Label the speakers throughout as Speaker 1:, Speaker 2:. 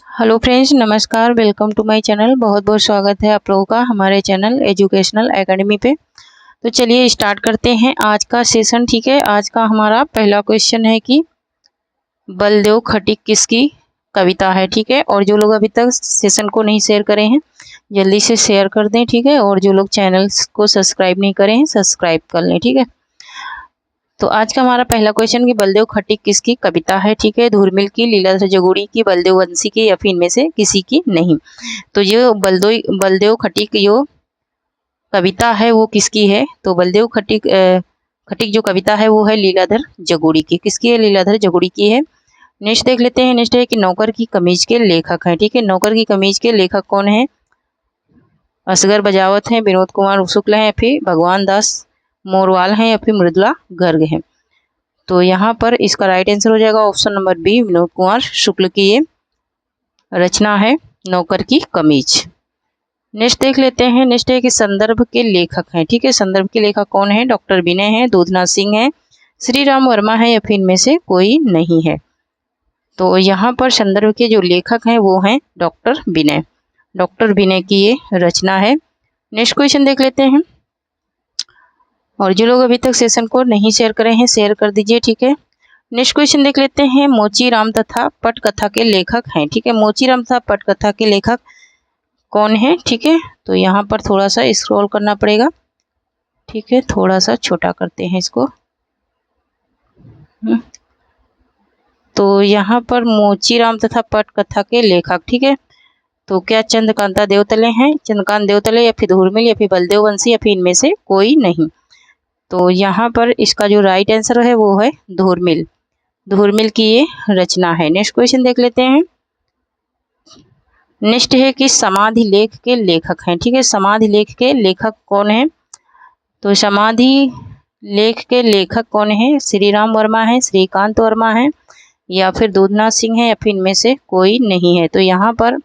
Speaker 1: Hello friends, नमस्कार। Welcome to my channel. बहुत बहुत स्वागत है आप लोगों का हमारे चैनल एजुकेशनल एकेडमी पे। तो चलिए स्टार्ट करते हैं आज का सेशन। ठीक है, आज का हमारा पहला क्वेश्चन है कि बलदेव खटीक किसकी कविता है। ठीक है, और जो लोग अभी तक सेशन को नहीं शेयर करे हैं जल्दी से शेयर कर दें। ठीक है, और जो लोग चैनल को सब्सक्राइब नहीं करे हैं सब्सक्राइब कर लें। ठीक है, तो आज का हमारा पहला क्वेश्चन कि बलदेव खटीक किसकी कविता है। ठीक है, धूर्मिल की, लीलाधर जगोड़ी की, बलदेव वंशी की, या फिर इनमें से किसी की नहीं। तो ये बलदेव खटीक जो कविता है वो किसकी है। तो बलदेव खटीक खटीक जो कविता है वो है लीलाधर जगोड़ी की। किसकी है? लीलाधर जगोड़ी की है। नेक्स्ट देख लेते हैं। नेक्स्ट है कि नौकर की कमीज के लेखक हैं। ठीक है, नौकर की कमीज के लेखक कौन है? असगर बजावत हैं, विनोद कुमार शुक्ल हैं, या फिर भगवान दास मोरवाल हैं, या फिर मृदुला गर्ग हैं। तो यहाँ पर इसका राइट आंसर हो जाएगा option number B, Vinod Kumar Shukla की ये रचना है नौकर की कमीज। नेक्स्ट देख लेते हैं। नेक्स्ट है कि संदर्भ के लेखक हैं। ठीक है, संदर्भ के लेखक कौन है? डॉक्टर विनय है, दूधनाथ सिंह है, श्री राम वर्मा है, या फिर इनमें से कोई नहीं है। तो यहाँ पर संदर्भ के जो लेखक हैं वो हैं डॉक्टर विनय। डॉक्टर विनय की ये रचना है। नेक्स्ट क्वेश्चन देख लेते हैं। और जो लोग अभी तक सेशन को नहीं शेयर करे हैं शेयर कर दीजिए। ठीक है, नेक्स्ट क्वेश्चन देख लेते हैं। मोचीराम तथा पटकथा के लेखक हैं। ठीक है, मोचीराम तथा पटकथा के लेखक कौन है? ठीक है, तो यहाँ पर थोड़ा सा स्क्रॉल करना पड़ेगा। ठीक है, थोड़ा सा छोटा करते हैं इसको। तो यहाँ पर मोचीराम तथा पटकथा के लेखक, ठीक है, तो क्या चंद्रकांता देवतले हैं? चंद्रकांत देवतले, या फिर धूर्मिल, या फिर बलदेव वंशी, या फिर इनमें से कोई नहीं। तो यहाँ पर इसका जो राइट आंसर है वो है धूर्मिल। धूर्मिल की ये रचना है। नेक्स्ट क्वेश्चन देख लेते हैं। नेक्स्ट है कि समाधि लेख के लेखक हैं। ठीक है, समाधि लेख के लेखक कौन है? तो समाधि लेख के लेखक कौन है? श्री राम वर्मा है, श्रीकांत वर्मा है, या फिर दूधनाथ सिंह है, या फिर इनमें से कोई नहीं है। तो यहाँ पर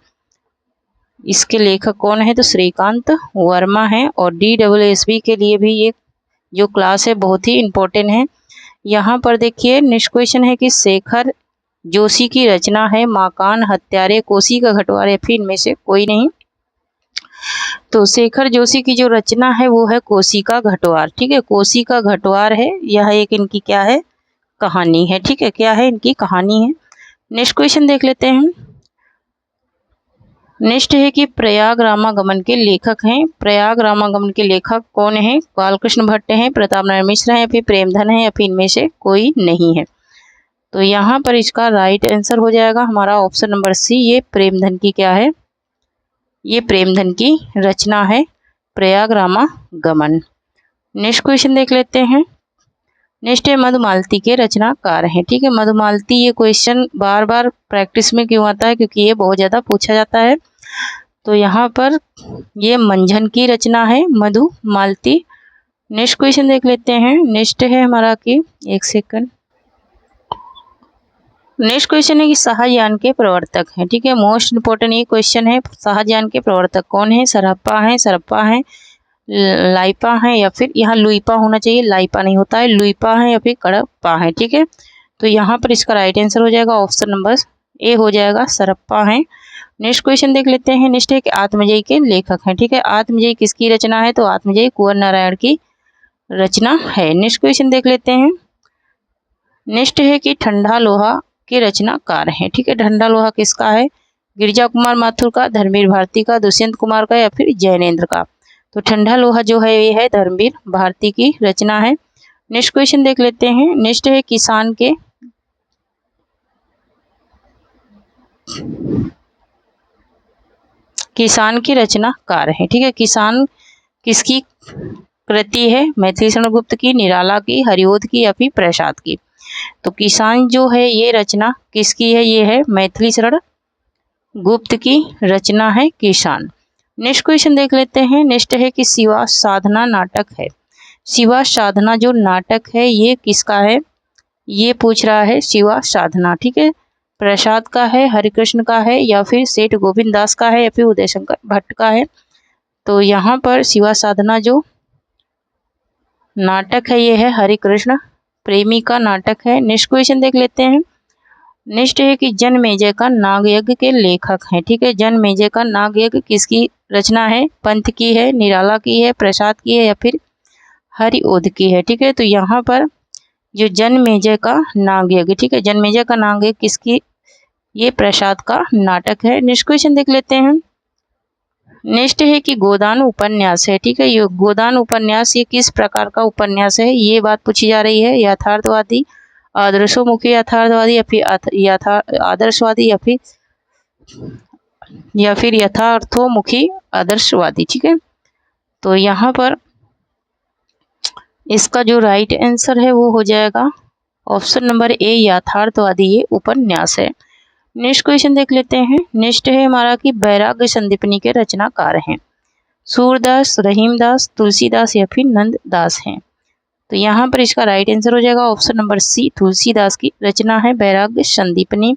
Speaker 1: इसके लेखक कौन है? तो श्रीकांत वर्मा है। और DSSB के लिए भी ये जो क्लास है बहुत ही इम्पोर्टेंट है। यहाँ पर देखिए नेक्स्ट क्वेश्चन है कि शेखर जोशी की रचना है माकान हत्यारे कोसी का घटवार, या फिर इनमें से कोई नहीं। तो शेखर जोशी की जो रचना है वो है कोसी का घटवार। ठीक है, कोसी का घटवार है, यह एक इनकी क्या है? कहानी है। ठीक है, क्या है? इनकी कहानी है। नेक्स्ट क्वेश्चन देख लेते हैं। नेक्स्ट है कि प्रयाग रामागमन के लेखक हैं। प्रयाग रामागमन के लेखक कौन है? बालकृष्ण भट्ट हैं, प्रताप नारायण मिश्र हैं, या फिर प्रेमधन है, या फिर इनमें से कोई नहीं है। तो यहाँ पर इसका राइट आंसर हो जाएगा हमारा ऑप्शन नंबर सी। ये प्रेमधन की क्या है? ये प्रेमधन की रचना है प्रयाग रामागमन। नेक्स्ट क्वेश्चन देख लेते हैं। नेक्स्ट है मधुमालती के रचनाकार हैं। ठीक है, मधुमालती, ये क्वेश्चन बार बार प्रैक्टिस में क्यों आता है? क्योंकि ये बहुत ज़्यादा पूछा जाता है। तो यहाँ पर ये मंझन की रचना है मधुमालती। नेक्स्ट क्वेश्चन देख लेते हैं। नेक्स्ट है हमारा कि एक सेकंड। नेक्स्ट क्वेश्चन है कि शाहजहां के प्रवर्तक हैं। ठीक है, मोस्ट इंपोर्टेंट ये क्वेश्चन है। शाहजहां के प्रवर्तक कौन है? सरप्पा है, लाइपा है, या फिर यहाँ लुइपा होना चाहिए, लाइपा नहीं होता है, लुइपा है, या फिर कड़प्पा है। ठीक है, तो यहाँ पर इसका राइट आंसर हो जाएगा ऑप्शन नंबर ए हो जाएगा, सरप्पा है। नेक्स्ट क्वेश्चन देख लेते हैं। नेक्स्ट है कि आत्मजयी के लेखक हैं। ठीक है, आत्मजयी किसकी रचना है? तो आत्मजयी कुंवर नारायण की रचना है। नेक्स्ट क्वेश्चन देख लेते हैं। नेक्स्ट है कि ठंडा लोहा के रचनाकार हैं। ठीक है, ठंडा लोहा किसका है? गिरिजा कुमार माथुर का, धर्मवीर भारती का, दुष्यंत कुमार का, या फिर जैनेन्द्र का। तो ठंडा लोहा जो है ये है धर्मवीर भारती की रचना है। नेक्स्ट क्वेश्चन देख लेते हैं। नेक्स्ट है किसान की रचनाकार है। ठीक है, किसान किसकी कृति है? मैथिली शरण गुप्त की, निराला की, हरिओध की, या फिर प्रसाद की। तो किसान जो है ये रचना किसकी है? ये है मैथिली शरण गुप्त की रचना है किसान। नेक्स्ट क्वेश्चन देख लेते हैं। नेक्स्ट है कि शिवा साधना नाटक है। शिवा साधना जो नाटक है ये किसका है? ये पूछ रहा है शिवा साधना। ठीक है, प्रसाद का है, हरिकृष्ण का है, या फिर सेठ गोविंद दास का है, या फिर उदय शंकर भट्ट का है। तो यहाँ पर शिवा साधना जो नाटक है ये है हरिकृष्ण प्रेमी का नाटक है। नेक्स्ट क्वेश्चन देख लेते हैं। नेक्स्ट है कि जनमेजय का नागयज्ञ के लेखक हैं। ठीक है, जनमेजय का नागयज्ञ किसकी रचना है? पंत की है, निराला की है, प्रसाद की है या फिर हरिओध की है। ठीक है, तो यहाँ पर जो जनमेजय का नागयज्ञ, ठीक है, जनमेजय का नागयज्ञ किसकी? ये प्रसाद का नाटक है। नेक्स्ट क्वेश्चन देख लेते हैं। नेक्स्ट है कि गोदान उपन्यास है। ठीक है, ये गोदान उपन्यास ये किस प्रकार का उपन्यास है? ये बात पूछी जा रही है। यथार्थवादी, आदर्शोमुखी यथार्थवादी या फिर आदर्शवादी या फिर यथार्थोमुखी आदर्शवादी। ठीक है, तो यहाँ पर इसका जो राइट आंसर है वो हो जाएगा ऑप्शन नंबर ए, यथार्थवादी ये उपन्यास है। नेक्स्ट क्वेश्चन देख लेते हैं। नेक्स्ट है हमारा कि वैराग्य संदीपनी के रचनाकार हैं। सूरदास, रहीमदास, तुलसीदास या फिर नंददास हैं। तो यहाँ पर इसका राइट आंसर हो जाएगा ऑप्शन नंबर सी, तुलसीदास की रचना है वैराग्य संदीपनी।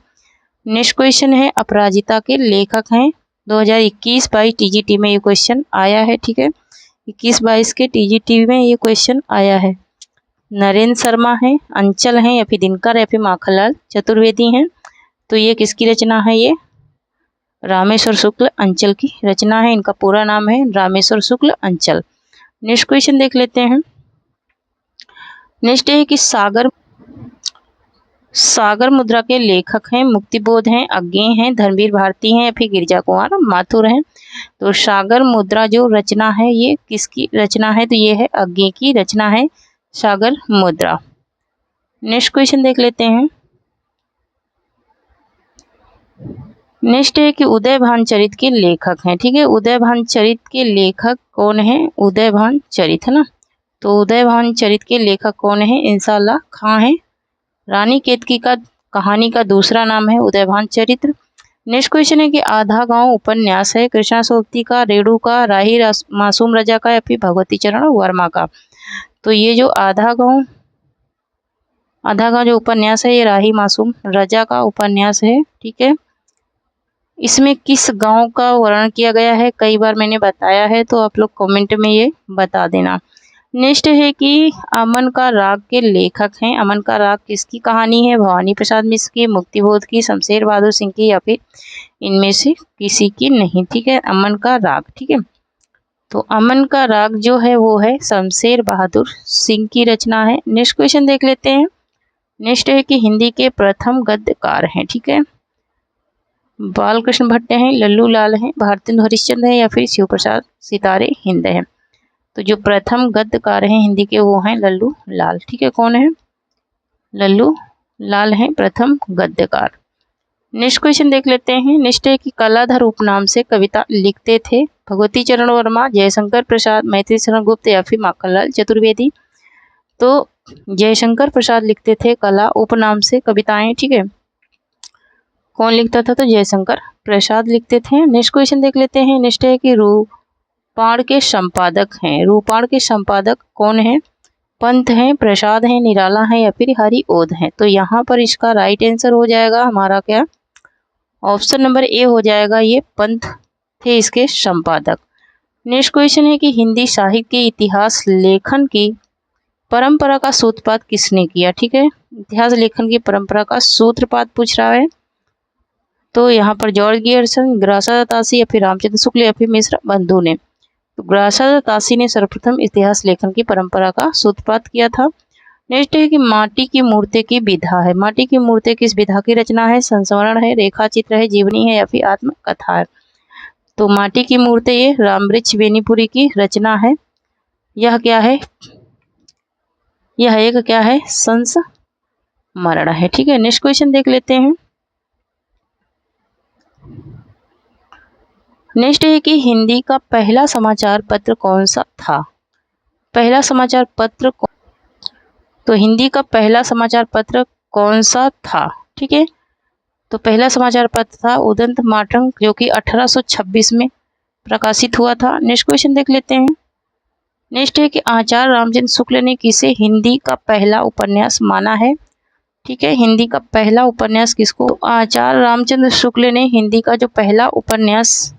Speaker 1: नेक्स्ट क्वेश्चन है अपराजिता के लेखक हैं। 2021-22 टीजीटी में ये क्वेश्चन आया है। ठीक है, 21-22 के टीजीटी में ये क्वेश्चन आया है। नरेंद्र शर्मा है, अंचल हैं या फिर दिनकर या फिर माखनलाल चतुर्वेदी हैं। तो ये किसकी रचना है? ये रामेश्वर शुक्ल अंचल की रचना है। इनका पूरा नाम है रामेश्वर शुक्ल अंचल। नेक्स्ट क्वेश्चन देख लेते हैं। नेक्स्ट है कि सागर मुद्रा के लेखक हैं। मुक्तिबोध हैं, अज्ञेय हैं, धर्मवीर भारती हैं या फिर गिरिजा कुमार माथुर हैं। तो सागर मुद्रा जो रचना है ये किसकी रचना है? तो ये है अज्ञेय की रचना है सागर मुद्रा। नेक्स्ट क्वेश्चन देख लेते हैं। नेक्स्ट है कि उदयभान चरित के लेखक हैं। ठीक है, उदयभान चरित के लेखक कौन है? उदयभान चरित है ना, तो उदयभान चरित के लेखक कौन है? इंशाल्लाह खां है। रानी केतकी का कहानी का दूसरा नाम है उदयभान चरित्र। नेक्स्ट क्वेश्चन है कि आधा गांव उपन्यास है। कृष्णा सोबती का, रेणु का, राही मासूम रजा का या फिर भगवती चरण वर्मा का। तो ये जो आधा गांव जो उपन्यास है ये राही मासूम रजा का उपन्यास है। ठीक है, इसमें किस गांव का वर्णन किया गया है? कई बार मैंने बताया है, तो आप लोग कमेंट में ये बता देना। नेक्स्ट है कि अमन का राग के लेखक हैं। अमन का राग किसकी कहानी है? भवानी प्रसाद मिश्र की, मुक्तिबोध की, शमशेर बहादुर सिंह की या फिर इनमें से किसी की नहीं। ठीक है, अमन का राग। ठीक है, तो अमन का राग जो है वो है शमशेर बहादुर सिंह की रचना है। नेक्स्ट क्वेश्चन देख लेते हैं। नेक्स्ट है कि हिंदी के प्रथम गद्यकार हैं। ठीक है, बालकृष्ण भट्ट हैं, लल्लू लाल हैं, भारतेंदु हरिश्चंद्र हैं या फिर शिव प्रसाद सितारे हिंद हैं। तो जो प्रथम गद्यकार हैं हिंदी के वो हैं लल्लू लाल। ठीक है, कौन है? लल्लू लाल हैं प्रथम गद्यकार। नेक्स्ट क्वेश्चन देख लेते हैं। नेक्स्ट है कि कलाधर उपनाम से कविता लिखते थे भगवती चरण वर्मा, जयशंकर प्रसाद, मैथिली शरण गुप्त या फिर माखनलाल चतुर्वेदी। तो जयशंकर प्रसाद लिखते थे कला उपनाम से कविताएं। ठीक है, कौन लिखता था? तो जयशंकर प्रसाद लिखते थे। नेक्स्ट क्वेश्चन देख लेते हैं। नेक्स्ट है कि रूपाण के संपादक हैं। रूपाण के संपादक कौन है? पंत हैं, प्रसाद हैं, निराला हैं या फिर हरिओध हैं। तो यहाँ पर इसका राइट आंसर हो जाएगा हमारा क्या? ऑप्शन नंबर ए हो जाएगा, ये पंत थे इसके संपादक। नेक्स्ट क्वेश्चन है कि हिंदी साहित्य के इतिहास लेखन की परंपरा का सूत्रपात किसने किया? ठीक है, इतिहास लेखन की परंपरा का सूत्रपात पूछ रहा है। तो यहाँ पर जॉर्ज गियर्सन, ग्रासा तासी या फिर रामचंद्र शुक्ल या फिर मिश्र बंधु ने। तो ग्रासा तासी ने सर्वप्रथम इतिहास लेखन की परंपरा का सूत्रपात किया था। नेक्स्ट है कि माटी की मूर्ति की विधा है। माटी की मूर्ति किस विधा की रचना है? संस्मरण है, रेखा चित्र है, जीवनी है या फिर आत्मकथा है। तो माटी की मूर्ति ये रामवृक्ष बेनीपुरी की रचना है। यह क्या है? यह एक क्या है? संस्मरण है। ठीक है, नेक्स्ट क्वेश्चन देख लेते हैं। नेक्स्ट है कि हिंदी का पहला समाचार पत्र कौन सा था? पहला समाचार पत्र तो हिंदी का पहला समाचार पत्र कौन सा था? ठीक है, तो पहला समाचार पत्र था उदंत मातंग जो कि 1826 में प्रकाशित हुआ था। नेक्स्ट क्वेश्चन देख लेते हैं। नेक्स्ट है कि आचार्य रामचंद्र शुक्ल ने किसे हिंदी का पहला उपन्यास माना है? ठीक है, हिंदी का पहला उपन्यास किसको? आचार्य रामचंद्र शुक्ल ने हिंदी का जो पहला उपन्यास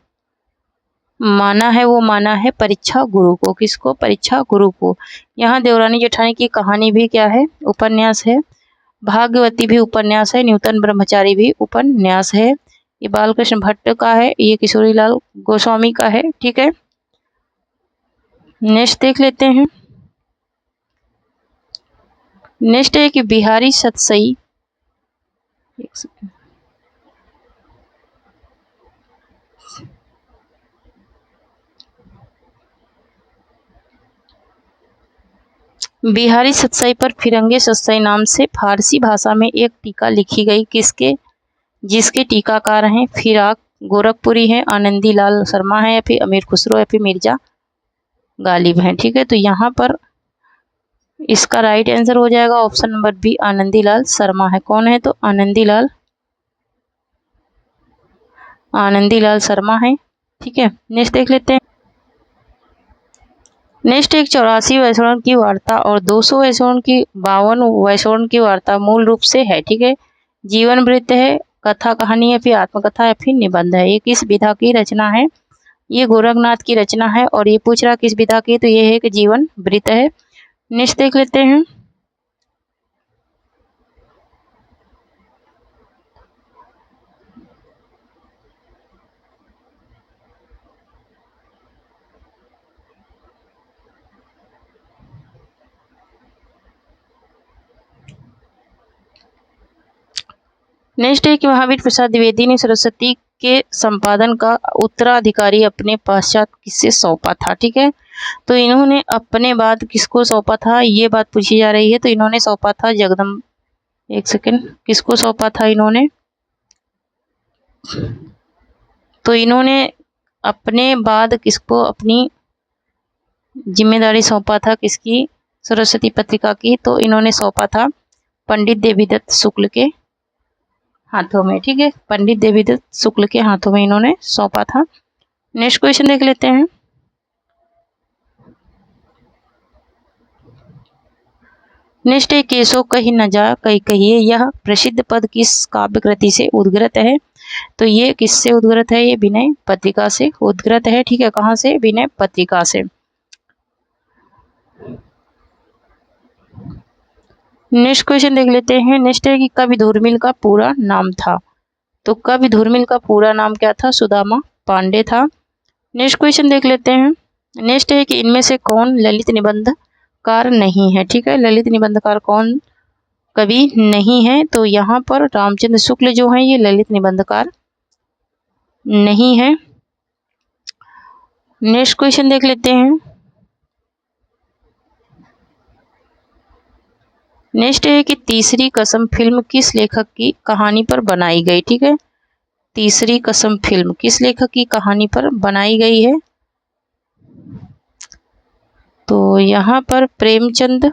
Speaker 1: माना है वो माना है परीक्षा गुरु को। किसको? परीक्षा गुरु को। यहाँ देवरानी जेठानी की कहानी भी क्या है? उपन्यास है। भाग्यवती भी उपन्यास है, न्यूतन ब्रह्मचारी भी उपन्यास है। ये बालकृष्ण भट्ट का है, ये किशोरीलाल गोस्वामी का है। ठीक है, नेक्स्ट देख लेते हैं। नेक्स्ट है कि बिहारी सतसई, एक सेकंड, बिहारी सतसई पर फिरंगे सतसई नाम से फारसी भाषा में एक टीका लिखी गई, किसके, जिसके टीकाकार हैं फिराक गोरखपुरी है, आनंदी लाल शर्मा है, या फिर अमीर खुसरो, या फिर मिर्जा गालिब हैं। ठीक है, तो यहाँ पर इसका राइट आंसर हो जाएगा option number B, Anandi Lal Sharma है। कौन है, तो आनंदी लाल शर्मा है। ठीक है, नेक्स्ट देख लेते हैं। नेक्स्ट एक 84 वैष्णव की वार्ता और 200 वैष्णव की 52 वैष्णव की वार्ता मूल रूप से है। ठीक है, जीवन वृत्त है, कथा कहानी, या फिर आत्मकथा, या फिर निबंध है। ये किस विधा की रचना है, ये गोरखनाथ की रचना है। और ये पूछ रहा किस विधा की, तो ये है कि जीवन वृत्त है। नेक्स्ट देख लेते हैं। नेक्स्ट है कि महावीर प्रसाद द्विवेदी ने सरस्वती के संपादन का उत्तराधिकारी अपने पश्चात किससे सौंपा था। ठीक है, तो इन्होंने अपने बाद किसको सौंपा था, ये बात पूछी जा रही है। तो इन्होंने सौंपा था जगदम्ब, एक सेकंड, किसको सौंपा था इन्होंने, तो इन्होंने अपने बाद किसको अपनी जिम्मेदारी सौंपा था, किसकी, सरस्वती पत्रिका की, तो इन्होंने सौंपा था पंडित देवीदत्त शुक्ल के हाथों में। ठीक है, पंडित देवीदत्त शुक्ल के हाथों में इन्होंने सौंपा था। नेक्स्ट क्वेश्चन देख लेते हैं। नेक्स्ट है केशव कही न जा कही कहिए, यह प्रसिद्ध पद किस काव्य कृति से उद्गृत है, तो ये किससे उद्गृत है, ये विनय पत्रिका से उद्गृत है। ठीक है, कहाँ से, विनय पत्रिका से। नेक्स्ट क्वेश्चन देख लेते हैं। नेक्स्ट है कि कवि धूर्मिल का पूरा नाम था, तो कवि धूर्मिल का पूरा नाम क्या था, सुदामा पांडे था। नेक्स्ट क्वेश्चन देख लेते हैं। नेक्स्ट है कि इनमें से कौन ललित निबंधकार नहीं है। ठीक है, ललित निबंधकार कौन कवि नहीं है, तो यहाँ पर रामचंद्र शुक्ल जो है ये ललित निबंधकार नहीं है। नेक्स्ट क्वेश्चन देख लेते हैं। नेक्स्ट है कि तीसरी कसम फिल्म किस लेखक की कहानी पर बनाई गई। ठीक है, तीसरी कसम फिल्म किस लेखक की कहानी पर बनाई गई है, तो यहाँ पर प्रेमचंद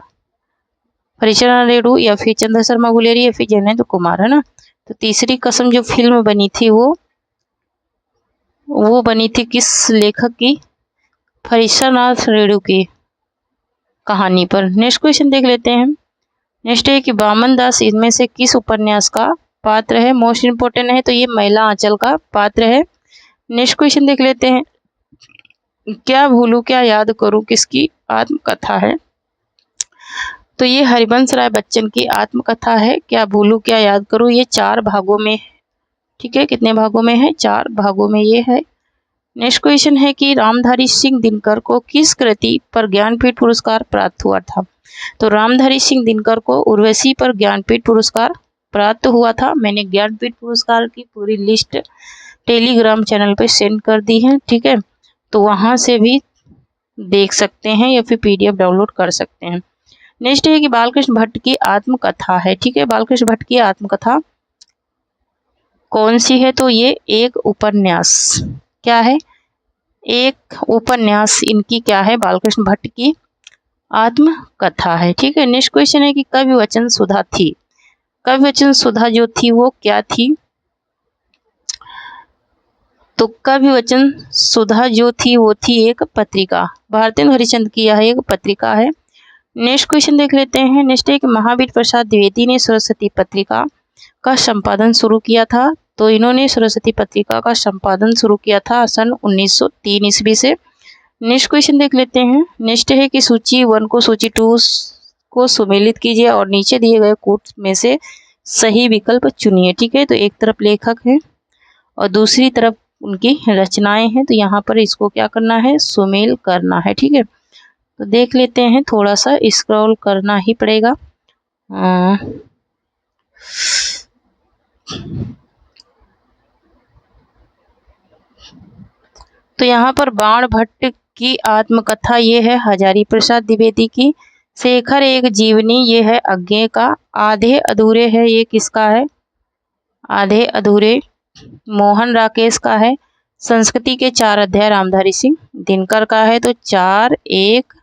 Speaker 1: हरिचरण रेणु, या फिर चंद्र शर्मा गुलेरी, या फिर जैनेन्द्र कुमार, है ना। तो तीसरी कसम जो फिल्म बनी थी वो बनी थी किस लेखक की, हरिचरण रेणु की कहानी पर। नेक्स्ट क्वेश्चन देख लेते हैं। नेक्स्ट है कि वामन दास इनमें से किस उपन्यास का पात्र है, मोस्ट इम्पोर्टेंट है, तो ये महिला आंचल का पात्र है। नेक्स्ट क्वेश्चन देख लेते हैं। क्या भूलूं क्या याद करूं किसकी आत्मकथा है, तो ये हरिवंश राय बच्चन की आत्मकथा है। क्या भूलूं क्या याद करूं, ये 4 भागों में। ठीक है, कितने भागों में है, 4 भागों में ये है। नेक्स्ट क्वेश्चन है कि रामधारी सिंह दिनकर को किस कृति पर ज्ञानपीठ पुरस्कार प्राप्त हुआ था, तो रामधारी सिंह दिनकर को उर्वशी पर ज्ञानपीठ पुरस्कार प्राप्त हुआ था। मैंने ज्ञानपीठ पुरस्कार की पूरी लिस्ट टेलीग्राम चैनल पे सेंड कर दी है। ठीक है, तो वहां से भी देख सकते हैं या फिर PDF डाउनलोड कर सकते हैं। नेक्स्ट है कि बालकृष्ण भट्ट की आत्मकथा है। ठीक है, बालकृष्ण भट्ट की आत्मकथा कौन सी है, तो ये एक उपन्यास, क्या है, एक उपन्यास इनकी क्या है, बालकृष्ण भट्ट की आत्मकथा है। ठीक है, नेक्स्ट क्वेश्चन है कि कवि वचन सुधा थी, कवि वचन सुधा जो थी वो क्या थी, तो कवि वचन सुधा जो थी वो थी एक पत्रिका, भारतेंदु हरिश्चंद्र की यह एक पत्रिका है। नेक्स्ट क्वेश्चन देख लेते हैं। नेक्स्ट है कि महावीर प्रसाद द्विवेदी ने सरस्वती पत्रिका का संपादन शुरू किया था, तो इन्होंने सरस्वती पत्रिका का संपादन शुरू किया था सन 1903 ईस्वी से। नेक्स्ट क्वेश्चन देख लेते हैं। नेक्स्ट है कि सूची 1 को सूची 2 को सुमेलित कीजिए और नीचे दिए गए कोट्स में से सही विकल्प चुनिए। ठीक है, तो एक तरफ लेखक है और दूसरी तरफ उनकी रचनाएं हैं, तो यहाँ पर इसको क्या करना है, सुमेल करना है। ठीक है, तो देख लेते हैं, थोड़ा सा स्क्रॉल करना ही पड़ेगा। तो यहाँ पर बाण भट्ट की आत्मकथा ये है हजारी प्रसाद द्विवेदी की। शेखर एक जीवनी ये है अज्ञे का। आधे अधूरे है ये किसका है, आधे अधूरे मोहन राकेश का है। संस्कृति के 4 अध्याय रामधारी सिंह दिनकर का है। तो 4 1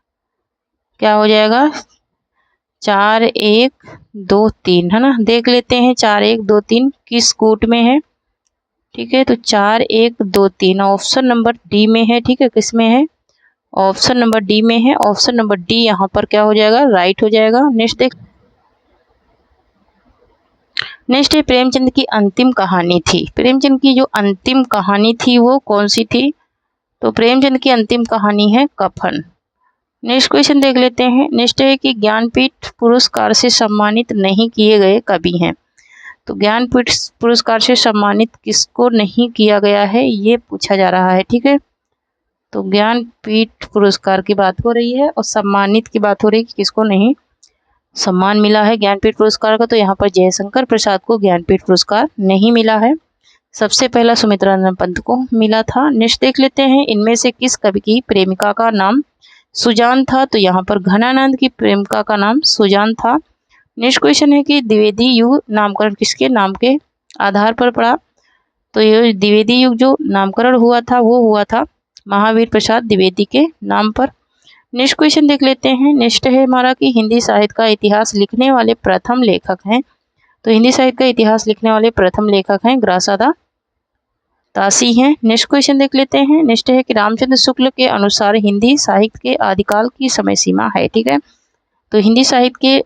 Speaker 1: क्या हो जाएगा, 4 1 2 3 है ना। देख लेते हैं 4 1 2 3 किस कूट में है। ठीक है, तो 4 1 2 3 ऑप्शन नंबर डी में है। ठीक है, किस में है, ऑप्शन नंबर डी में है। ऑप्शन नंबर डी यहाँ पर क्या हो जाएगा, राइट हो जाएगा। नेक्स्ट है प्रेमचंद की अंतिम कहानी थी। प्रेमचंद की जो अंतिम कहानी थी वो कौन सी थी, तो प्रेमचंद की अंतिम कहानी है कफन। नेक्स्ट क्वेश्चन देख लेते हैं। नेक्स्ट है कि ज्ञानपीठ पुरस्कार से सम्मानित नहीं किए गए कवि हैं। तो ज्ञानपीठ पुरस्कार से सम्मानित किसको नहीं किया गया है, ये पूछा जा रहा है। ठीक है, तो ज्ञानपीठ पुरस्कार की बात हो रही है और सम्मानित की बात हो रही है कि किसको नहीं सम्मान मिला है ज्ञानपीठ पुरस्कार का। तो यहाँ पर जयशंकर प्रसाद को ज्ञानपीठ पुरस्कार नहीं मिला है, सबसे पहला सुमित्रानंद पंत को मिला था। नेक्स्ट देख लेते हैं, इनमें से किस कवि की प्रेमिका का नाम सुजान था। तो यहाँ पर घनानंद की प्रेमिका का नाम सुजान था। नेक्स्ट क्वेश्चन है कि द्विवेदी युग नामकरण किसके नाम के आधार पर पड़ा। तो ये द्विवेदी युग जो नामकरण हुआ था वो हुआ था महावीर प्रसाद द्विवेदी के नाम पर। नेक्स्ट क्वेश्चन देख लेते हैं। नेक्स्ट है हमारा कि हिंदी साहित्य का इतिहास लिखने वाले प्रथम लेखक हैं। तो हिंदी साहित्य का इतिहास लिखने वाले प्रथम लेखक हैं ग्रासादा तासी हैं। नेक्स्ट क्वेश्चन देख लेते हैं। नेक्स्ट है कि रामचंद्र शुक्ल के अनुसार हिंदी साहित्य के आदिकाल की समय सीमा है। ठीक है, तो हिंदी साहित्य के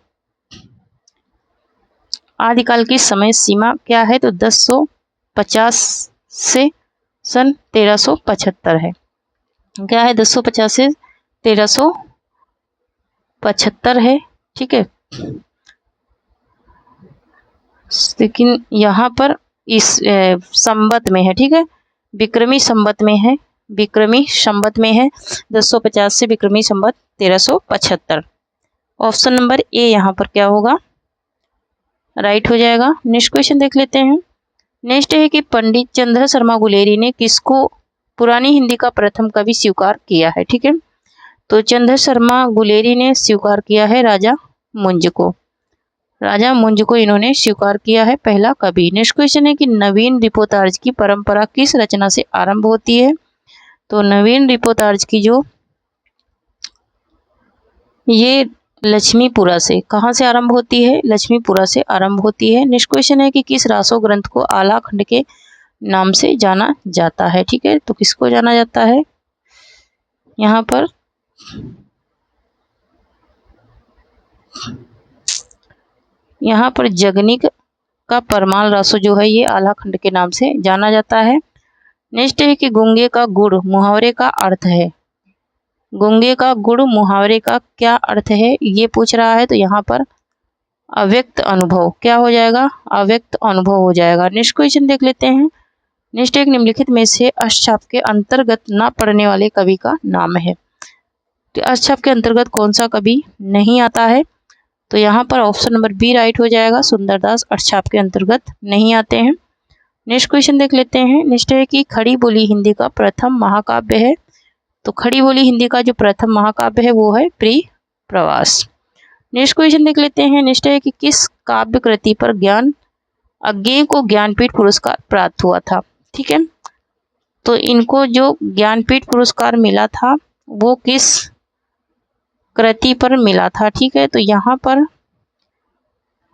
Speaker 1: आदिकाल की समय सीमा क्या है, तो 1050 से सन 1375 है। क्या है, 1050 से 1375 है। ठीक है, लेकिन यहाँ पर इस संवत में है। ठीक है, विक्रमी संवत में है, विक्रमी संवत में है 1050 से विक्रमी संवत 1375। ऑप्शन नंबर ए यहाँ पर क्या होगा, राइट हो जाएगा। नेक्स्ट क्वेश्चन देख लेते हैं। नेक्स्ट है कि पंडित चंद्र शर्मा गुलेरी ने किसको पुरानी हिंदी का प्रथम कवि स्वीकार किया है। ठीक है, तो चंद्र शर्मा गुलेरी ने स्वीकार किया है राजा मुंज को। राजा मुंज को इन्होंने स्वीकार किया है पहला कवि। नेक्स्ट क्वेश्चन है कि नवीन रिपोर्तार्ज की परंपरा किस रचना से आरंभ होती है। तो नवीन रिपोर्तार्ज की जो ये लक्ष्मीपुरा से, कहाँ से आरंभ होती है, लक्ष्मीपुरा से आरंभ होती है। नेक्स्ट क्वेश्चन है कि किस रासो ग्रंथ को आला खंड के नाम से जाना जाता है। ठीक है, तो किसको जाना जाता है, यहाँ पर जगनिक का परमाल रासो जो है ये आला खंड के नाम से जाना जाता है। नेक्स्ट है कि गूंगे का गुड़ मुहावरे का अर्थ है। गूंगे का गुड़ मुहावरे का क्या अर्थ है, ये पूछ रहा है। तो यहाँ पर अव्यक्त अनुभव क्या हो जाएगा, अव्यक्त अनुभव हो जाएगा। नेक्स्ट क्वेश्चन देख लेते हैं। नेक्स्ट एक निम्नलिखित में से अष्टछाप के अंतर्गत न पढ़ने वाले कवि का नाम है। तो अष्टछाप के अंतर्गत कौन सा कवि नहीं आता है, तो यहाँ पर ऑप्शन नंबर बी राइट हो जाएगा। सुंदरदास अष्टछाप के अंतर्गत नहीं आते हैं। नेक्स्ट क्वेश्चन देख लेते हैं। नेक्स्ट है कि खड़ी बोली हिंदी का प्रथम महाकाव्य है। तो खड़ी बोली हिंदी का जो प्रथम महाकाव्य है वो है प्रिय प्रवास। नेक्स्ट क्वेश्चन देख लेते हैं। नेक्स्ट है कि किस काव्य कृति पर अज्ञे को ज्ञानपीठ पुरस्कार प्राप्त हुआ था। ठीक है, तो इनको जो ज्ञानपीठ पुरस्कार मिला था वो किस कृति पर मिला था। ठीक है, तो यहाँ पर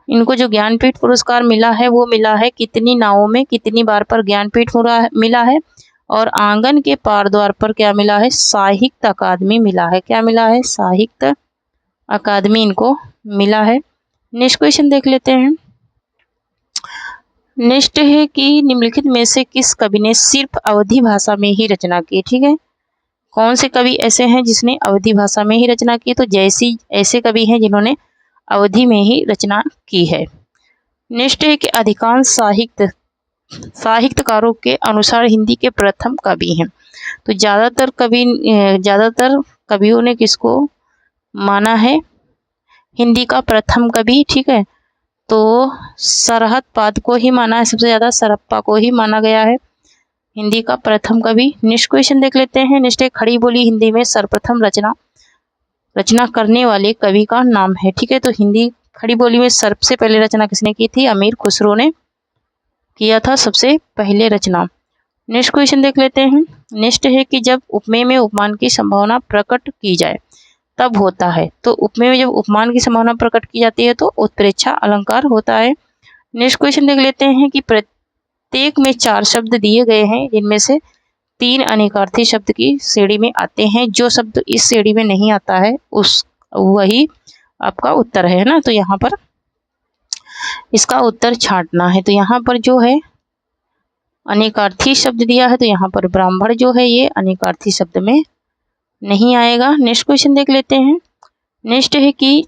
Speaker 1: इनको जो ज्ञानपीठ पुरस्कार मिला है वो मिला है कितनी नावों में कितनी बार पर ज्ञानपीठ मिला है, और आंगन के पार द्वार पर क्या मिला है, साहित्य अकादमी मिला है। क्या मिला है, साहित्य अकादमी इनको मिला है। नेक्स्ट क्वेश्चन देख लेते हैं। नेक्स्ट है कि निम्नलिखित में से किस कवि ने सिर्फ अवधी भाषा में ही रचना की। ठीक है, कौन से कवि ऐसे हैं जिसने अवधी भाषा में ही रचना की, तो जैसी ऐसे कवि हैं जिन्होंने अवधि में ही रचना की है। नेक्स्ट है कि अधिकांश साहित्यकारों के अनुसार हिंदी के प्रथम कवि हैं। तो ज़्यादातर कवियों ने किसको माना है हिंदी का प्रथम कवि, ठीक है, तो सरहद पाद को ही माना है, सबसे ज़्यादा सरप्पा को ही माना गया है हिंदी का प्रथम कवि। नेक्स्ट क्वेश्चन देख लेते हैं। नेक्स्ट है खड़ी बोली हिंदी में सर्वप्रथम रचना करने वाले कवि का नाम है, ठीक है। तो हिंदी खड़ी बोली में सबसे पहले रचना किसने की थी? अमीर खुसरो ने किया था सबसे पहले रचना। नेक्स्ट क्वेश्चन देख लेते हैं। नेक्स्ट है कि जब उपमेय में उपमान की संभावना प्रकट की जाए तब होता है। तो उपमेय में जब उपमान की संभावना प्रकट की जाती है तो उत्प्रेक्षा अलंकार होता है। नेक्स्ट क्वेश्चन देख लेते हैं कि प्रत्येक में 4 शब्द दिए गए हैं, जिनमें से 3 अनेकार्थी शब्द की श्रेणी में आते हैं। जो शब्द इस श्रेणी में नहीं आता है वही आपका उत्तर है ना। तो यहाँ पर इसका उत्तर छांटना है। तो यहाँ पर जो है अनेकार्थी शब्द दिया है, तो यहाँ पर ब्राह्मण जो है ये अनेकार्थी शब्द में नहीं आएगा। नेक्स्ट क्वेश्चन देख लेते हैं। नेक्स्ट है कि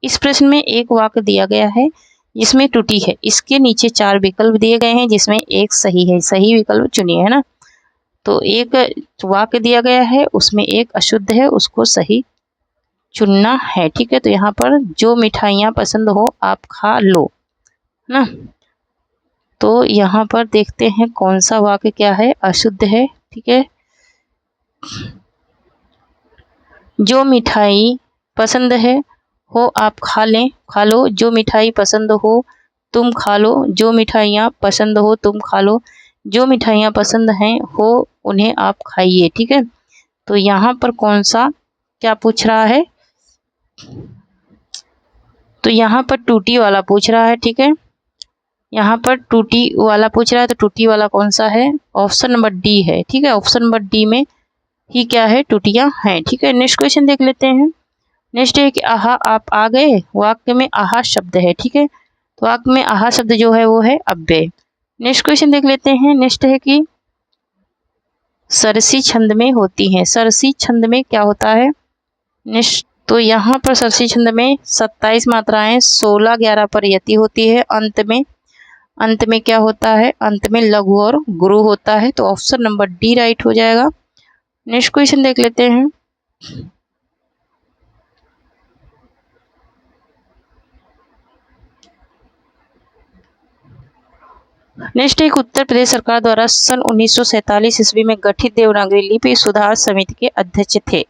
Speaker 1: इस प्रश्न में एक वाक्य दिया गया है जिसमें त्रुटि है। इसके नीचे 4 विकल्प दिए गए हैं जिसमें एक सही है। सही विकल्प चुनिए, है ना। तो एक वाक्य दिया गया है उसमें एक अशुद्ध है, उसको सही चुनना है, ठीक है। तो यहाँ पर जो मिठाइयाँ पसंद हो आप खा लो, ना। तो यहाँ पर देखते हैं कौन सा वाक्य क्या है, अशुद्ध है, ठीक है। जो मिठाई पसंद है हो आप खा लो, जो मिठाई पसंद हो तुम खा लो, जो मिठाइयाँ पसंद हो तुम खा लो, जो मिठाइयाँ पसंद हैं हो उन्हें आप खाइए, ठीक है। तो यहाँ पर कौन सा क्या पूछ रहा है? तो यहाँ पर टूटी वाला पूछ रहा है, ठीक है। यहाँ पर टूटी वाला पूछ रहा है, तो टूटी वाला कौन सा है? ऑप्शन नंबर डी है, ठीक है। ऑप्शन नंबर डी में ही क्या है? टूटियां हैं, ठीक है। नेक्स्ट क्वेश्चन देख लेते हैं। नेक्स्ट है कि आहा आप आ गए, वाक्य में आहा शब्द है, ठीक है। तो वाक्य में आहा शब्द जो है वो है अव्यय। नेक्स्ट क्वेश्चन देख लेते हैं। नेक्स्ट है कि सरसी छंद में होती हैं। सरसी छंद में क्या होता है? नेक्स्ट तो यहाँ पर सरसी छंद में 27 मात्राएं 16-11 पर यति होती है। अंत में क्या होता है? अंत में लघु और गुरु होता है। तो ऑप्शन नंबर डी राइट हो जाएगा। नेक्स्ट क्वेश्चन देख लेते हैं। नेक्स्ट एक उत्तर प्रदेश सरकार द्वारा सन 1947 ईस्वी में गठित देवनागरी लिपि सुधार समिति के अध्यक्ष थे।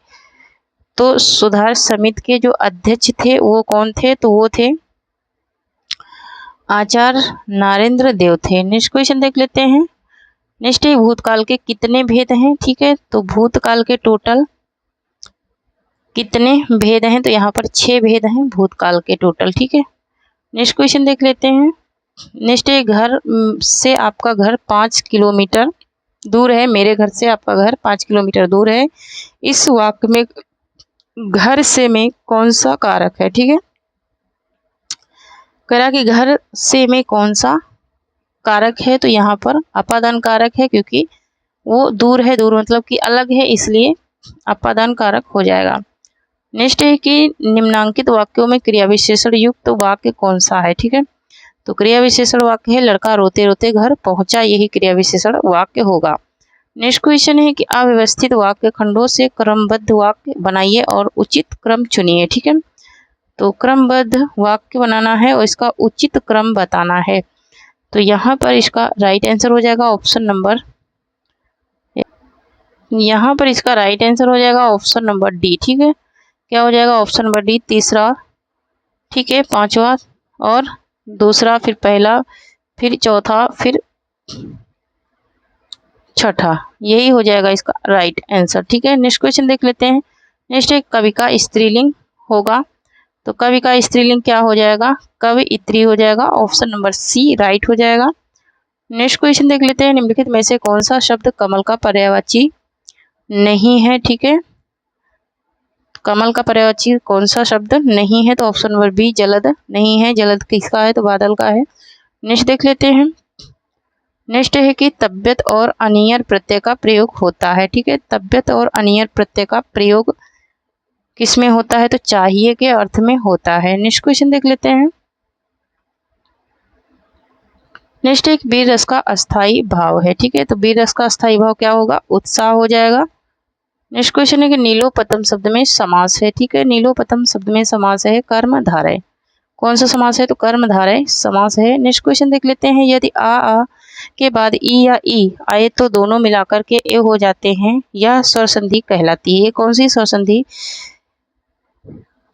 Speaker 1: तो सुधार समिति के जो अध्यक्ष थे वो कौन थे? तो वो थे आचार्य नारेंद्र देव थे। नेक्स्ट क्वेश्चन देख लेते हैं। नेक्स्ट है भूतकाल के कितने भेद हैं, ठीक है। तो भूतकाल के टोटल कितने भेद हैं? तो यहाँ पर 6 भेद हैं भूतकाल के टोटल, ठीक है। नेक्स्ट क्वेश्चन देख लेते हैं। नेक्स्ट है घर से आपका घर 5 किलोमीटर दूर है, मेरे घर से आपका घर 5 किलोमीटर दूर है। इस वाक्य में घर से में कौन सा कारक है, ठीक है। कह रहा कि घर से में कौन सा कारक है? तो यहाँ पर अपादान कारक है, क्योंकि वो दूर है, दूर मतलब कि अलग है, इसलिए अपादान कारक हो जाएगा। नेक्स्ट है कि निम्नांकित वाक्यों में क्रिया विशेषण युक्त वाक्य कौन सा है, ठीक है। तो क्रिया विशेषण वाक्य है लड़का रोते रोते घर पहुंचा, यही क्रिया विशेषण वाक्य होगा। नेक्स्ट क्वेश्चन है कि अव्यवस्थित वाक्य खंडों से क्रमबद्ध वाक्य बनाइए और उचित क्रम चुनिए, ठीक है। तो क्रमबद्ध वाक्य बनाना है और इसका उचित क्रम बताना है। तो यहाँ पर इसका राइट आंसर हो जाएगा ऑप्शन नंबर, यहाँ पर इसका राइट आंसर हो जाएगा ऑप्शन नंबर डी, ठीक है। क्या हो जाएगा? ऑप्शन नंबर डी तीसरा, ठीक है, पांचवा और दूसरा, फिर पहला, फिर चौथा, फिर छठा, यही हो जाएगा इसका राइट आंसर, ठीक है। नेक्स्ट क्वेश्चन देख लेते हैं। नेक्स्ट है कवि का स्त्रीलिंग होगा। तो कवि का स्त्रीलिंग क्या हो जाएगा? कवयित्री हो जाएगा। ऑप्शन नंबर सी राइट हो जाएगा। नेक्स्ट क्वेश्चन देख लेते हैं। निम्नलिखित में से कौन सा शब्द कमल का पर्यायवाची नहीं है, ठीक है। कमल का पर्यायवाची कौन सा शब्द नहीं है? तो ऑप्शन नंबर बी जलद नहीं है। जलद किसका है? तो बादल का है। नेक्स्ट देख लेते हैं। नेक्स्ट है कि तब्यत और अनियर प्रत्यय का प्रयोग होता है, ठीक है। तब्यत और अनियर प्रत्यय का प्रयोग किस में होता है, तो चाहिए के अर्थ में होता है। नेक्स्ट क्वेश्चन देख लेते हैं। नेक्स्ट एक वीर रस का अस्थाई भाव है, ठीक है, तो वीर रस का अस्थाई भाव क्या होगा, उत्साह हो जाएगा। नेक्स्ट क्वेश्चन है कि नीलोपतम शब्द में समास है, ठीक है, नीलोपतम शब्द में समास है कर्मधारय। कौन सा समास है, तो कर्मधारय समास है। नेक्स्ट क्वेश्चन देख लेते हैं। यदि आ के बाद ई या ई आए तो दोनों मिलाकर के ए हो जाते हैं, यह स्वर संधि कहलाती है। कौन सी स्वर संधि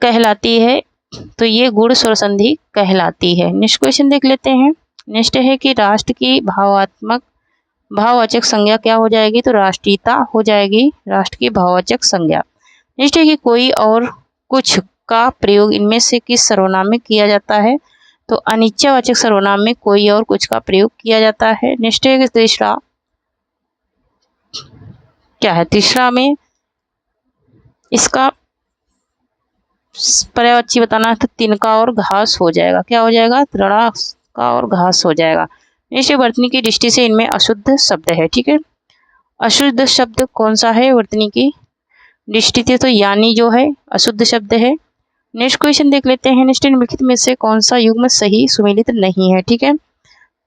Speaker 1: कहलाती है, तो ये गुण स्वर संधि कहलाती है। नेक्स्ट क्वेश्चन देख लेते हैं। नेक्स्ट है कि राष्ट्र की भाववाचक संज्ञा क्या हो जाएगी, तो राष्ट्रीयता हो जाएगी, राष्ट्र की भाववाचक संज्ञा। नेक्स्ट है कि कोई और कुछ का प्रयोग इनमें से किस सर्वनाम में किया जाता है, तो अनिच्छावाचक सर्वनाम में कोई और कुछ का प्रयोग किया जाता है। नेक्स्ट है कि तीसरा क्या है, तीसरा में इसका पर्यायवाची बताना है, तो तिनका और घास हो जाएगा। क्या हो जाएगा, तृणा का और घास हो जाएगा। नेक्स्ट वर्तनी की दृष्टि से इनमें अशुद्ध शब्द है, ठीक है, अशुद्ध शब्द कौन सा है वर्तनी की दृष्टि से, तो यानी जो है अशुद्ध शब्द है। नेक्स्ट क्वेश्चन देख लेते हैं। नेक्स्ट निम्नलिखित में से कौन सा युग्म सही सुमेलित नहीं है, ठीक है,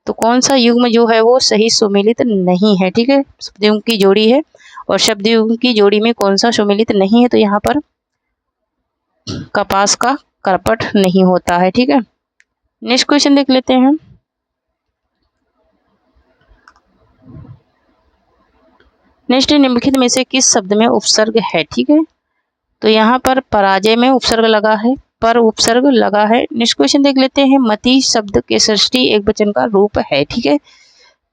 Speaker 1: तो कौन सा युग्म जो है वो सही सुमेलित नहीं है, ठीक है, शब्द युग्म की जोड़ी है और शब्द युग्म की जोड़ी में कौन सा सुमेलित नहीं है, तो यहाँ पर कपास का करपट नहीं होता है, ठीक है। नेक्स्ट क्वेश्चन देख लेते हैं। नेक्स्ट निम्नलिखित में से किस शब्द में उपसर्ग है, ठीक है, तो यहाँ पर पराजय में उपसर्ग लगा है, पर उपसर्ग लगा है। नेक्स्ट क्वेश्चन देख लेते हैं। मति शब्द के षष्ठी एक वचन का रूप है, ठीक है,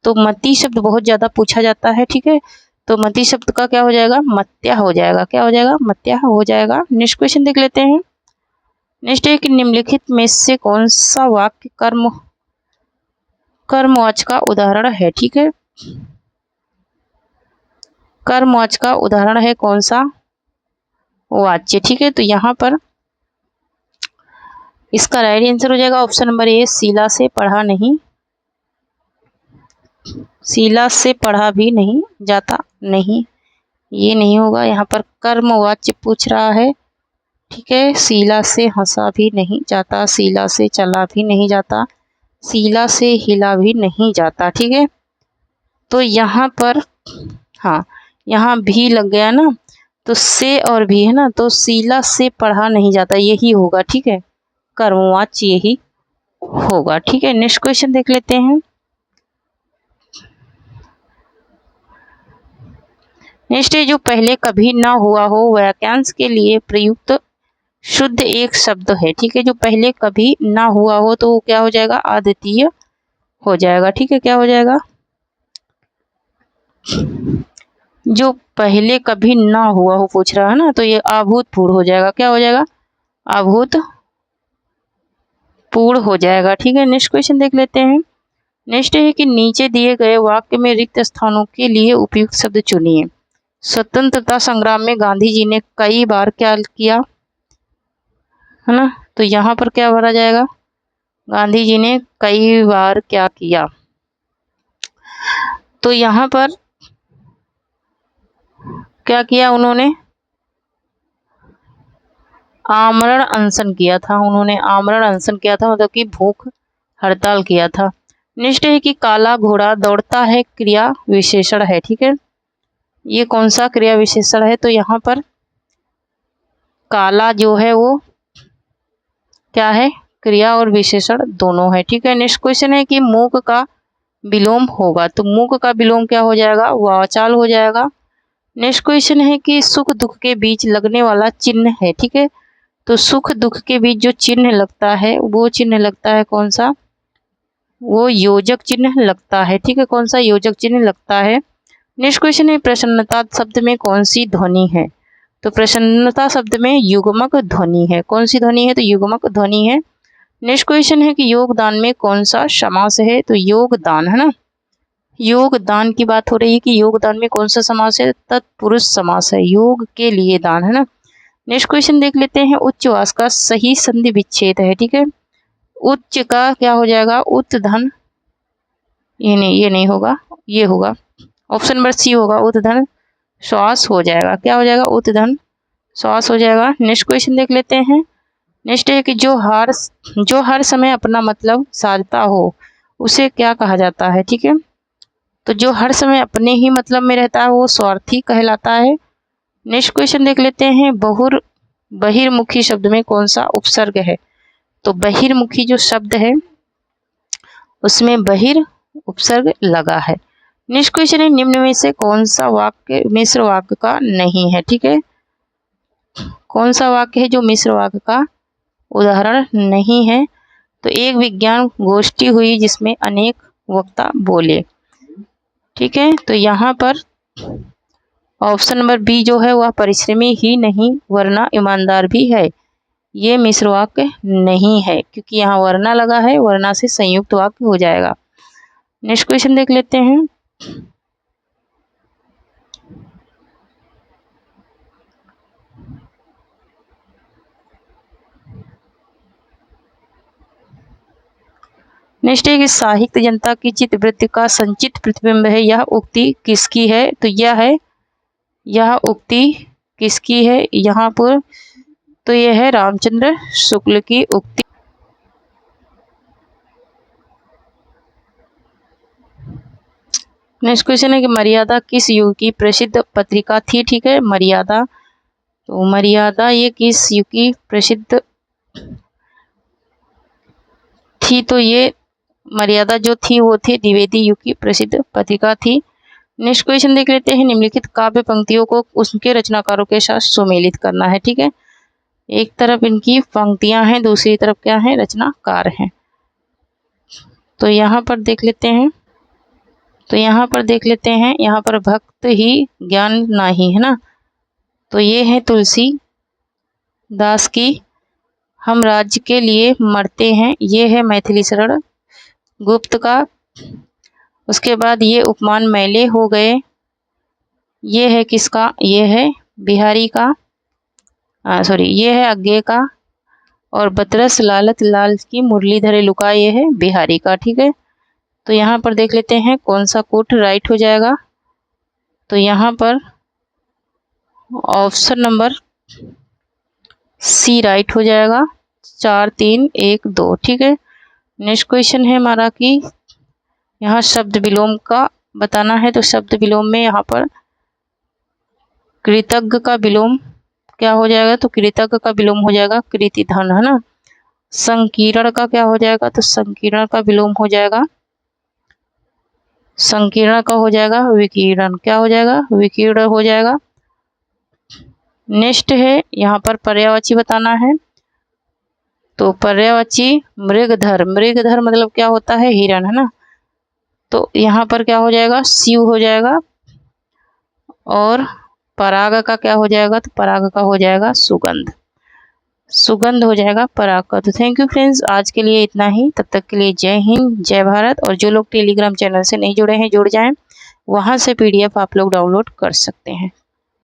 Speaker 1: तो मति शब्द बहुत ज्यादा पूछा जाता है, ठीक है, तो मति शब्द का क्या हो जाएगा, मत्या हो जाएगा। क्या हो जाएगा, मत्या हो जाएगा। नेक्स्ट क्वेश्चन देख लेते हैं। नेक्स्ट है कि निम्नलिखित में से कौन सा वाक्य कर्मवाचक का उदाहरण है, ठीक है, कर्मवाचक का उदाहरण है कौन सा वाच्य, ठीक है, तो यहाँ पर इसका राइट आंसर हो जाएगा ऑप्शन नंबर ए, शीला से पढ़ा नहीं, शीला से पढ़ा भी नहीं जाता, नहीं ये नहीं होगा। यहाँ पर कर्मवाच्य पूछ रहा है, ठीक है, शीला से हंसा भी नहीं जाता, शीला से चला भी नहीं जाता, शीला से हिला भी नहीं जाता, ठीक है, तो यहाँ पर हाँ यहाँ भी लग गया ना, तो से और भी है ना, तो शीला से पढ़ा नहीं जाता यही होगा, ठीक है, कर्मवाच्य यही होगा, ठीक है। नेक्स्ट क्वेश्चन देख लेते हैं। नेक्स्ट है जो पहले कभी ना हुआ हो वाक्यांश के लिए प्रयुक्त शुद्ध एक शब्द है, ठीक है, जो पहले कभी ना हुआ हो तो क्या हो जाएगा, अद्वितीय हो जाएगा, ठीक है, क्या हो जाएगा, जो पहले कभी ना हुआ हो पूछ रहा है ना, तो ये अभूतपूर्व हो जाएगा। क्या हो जाएगा, अभूतपूर्व हो जाएगा, ठीक है। नेक्स्ट क्वेश्चन देख लेते हैं। नेक्स्ट है कि नीचे दिए गए वाक्य में रिक्त स्थानों के लिए उपयुक्त शब्द चुनिए। स्वतंत्रता संग्राम में गांधी जी ने कई बार क्या किया, है ना, तो यहाँ पर क्या भरा जाएगा, गांधी जी ने कई बार क्या किया, तो यहाँ पर क्या किया उन्होंने, आमरण अनशन किया था, उन्होंने आमरण अनशन किया था, मतलब कि भूख हड़ताल किया था। नेक्स्ट है कि काला घोड़ा दौड़ता है क्रिया विशेषण है, ठीक है, ये कौन सा क्रिया विशेषण है, तो यहाँ पर काला जो है वो क्या है, क्रिया और विशेषण दोनों है, ठीक है। नेक्स्ट क्वेश्चन है कि मूक का विलोम होगा, तो मूक का विलोम क्या हो जाएगा, वाचाल हो जाएगा। नेक्स्ट क्वेश्चन है कि सुख दुख के बीच लगने वाला चिन्ह है, ठीक है, तो सुख दुख के बीच जो चिन्ह लगता है वो चिन्ह लगता है कौन सा, वो योजक चिन्ह लगता है, ठीक है, कौन सा योजक चिन्ह लगता है। नेक्स्ट क्वेश्चन है प्रसन्नता शब्द में कौन सी ध्वनि है, तो प्रसन्नता शब्द में युग्मक ध्वनि है, कौन सी ध्वनि है, तो युग्मक ध्वनि है। नेक्स्ट क्वेश्चन है कि योगदान में कौन सा समास है, तो योगदान, है ना, योगदान की बात हो रही है कि योगदान में कौन सा समास है, तत्पुरुष समास है, योग के लिए दान, है ना। नेक्स्ट क्वेश्चन देख लेते हैं। उच्चवास का सही संधि विच्छेद है, ठीक है, उच्च का क्या हो जाएगा, उत्धन, ये नहीं होगा, ये होगा ऑप्शन नंबर सी होगा, उत्धन श्वास हो जाएगा। क्या हो जाएगा, उत्धन श्वास हो जाएगा। नेक्स्ट क्वेश्चन देख लेते हैं। नेक्स्ट है कि जो हर समय अपना मतलब साधता हो उसे क्या कहा जाता है। ठीक है, तो जो हर समय अपने ही मतलब में रहता है वो स्वार्थी कहलाता है। नेक्स्ट क्वेश्चन देख लेते हैं। बहिर्मुखी शब्द में कौन सा उपसर्ग है। तो बहिर्मुखी जो शब्द है उसमें बहिर उपसर्ग लगा है। नेक्स्ट क्वेश्चन है, निम्न में से कौन सा वाक्य मिश्र वाक्य का नहीं है। ठीक है, कौन सा वाक्य है जो मिश्र वाक्य का उदाहरण नहीं है। तो एक विज्ञान गोष्ठी हुई जिसमें अनेक वक्ता बोले। ठीक है, तो यहाँ पर ऑप्शन नंबर बी जो है वह परिश्रमी ही नहीं वरना ईमानदार भी है। ये मिश्र वाक्य नहीं है क्योंकि यहाँ वरना लगा है, वरना से संयुक्त वाक्य हो जाएगा। नेक्स्ट क्वेश्चन देख लेते हैं। नेक्स्ट है कि साहित्य जनता की चित्तवृत्ति का संचित प्रतिबिंब है। यह उक्ति किसकी है। तो यह उक्ति किसकी है यहाँ पर। तो यह है रामचंद्र शुक्ल की उक्ति। नेक्स्ट क्वेश्चन है कि मर्यादा किस युग की प्रसिद्ध पत्रिका थी। ठीक है, मर्यादा, तो मर्यादा ये किस युग की प्रसिद्ध थी। तो ये मर्यादा जो थी वो थी द्विवेदी युग की प्रसिद्ध पत्रिका थी। नेक्स्ट क्वेश्चन देख लेते हैं। निम्नलिखित काव्य पंक्तियों को उसके रचनाकारों के साथ सुमेलित करना है। ठीक है, एक तरफ इनकी पंक्तियां हैं, दूसरी तरफ क्या है, रचनाकार हैं। तो यहाँ पर देख लेते हैं। यहाँ पर भक्त ही ज्ञान नाही, है ना। तो ये है तुलसी दास की हम राज्य के लिए मरते हैं। ये है मैथिली शरण गुप्त का। उसके बाद ये उपमान मैले हो गए। ये है किसका, ये है बिहारी का, ये है अज्ञे का। और बतरस लालत लाल की मुरलीधर लुका, ये है बिहारी का। ठीक है, तो यहाँ पर देख लेते हैं कौन सा कोट राइट हो जाएगा। तो यहाँ पर ऑप्शन नंबर सी राइट हो जाएगा। 4 3 1 2। ठीक है, नेक्स्ट क्वेश्चन है हमारा कि यहाँ शब्द विलोम का बताना है। तो शब्द विलोम में यहाँ पर कृतज्ञ का विलोम क्या हो जाएगा। तो कृतज्ञ का विलोम हो जाएगा कृतिधन, है ना। संकीर्ण का क्या हो जाएगा। तो संकीर्ण का विलोम हो जाएगा, संकीर्ण का हो जाएगा विकीर्ण। क्या हो जाएगा, विकीर्ण हो जाएगा। नेक्स्ट है यहाँ पर पर्यायवाची बताना है। तो पर्यायवाची मृगधर, मृगधर मतलब क्या होता है, हिरण, है ना। तो यहाँ पर क्या हो जाएगा, शिव हो जाएगा। और पराग का क्या हो जाएगा। तो पराग का हो जाएगा सुगंध, सुगंध हो जाएगा पराग का। तो थैंक यू फ्रेंड्स, आज के लिए इतना ही। तब तक के लिए जय हिंद, जय भारत। और जो लोग टेलीग्राम चैनल से नहीं जुड़े हैं जुड़ जाएं, वहां से PDF आप लोग डाउनलोड कर सकते हैं।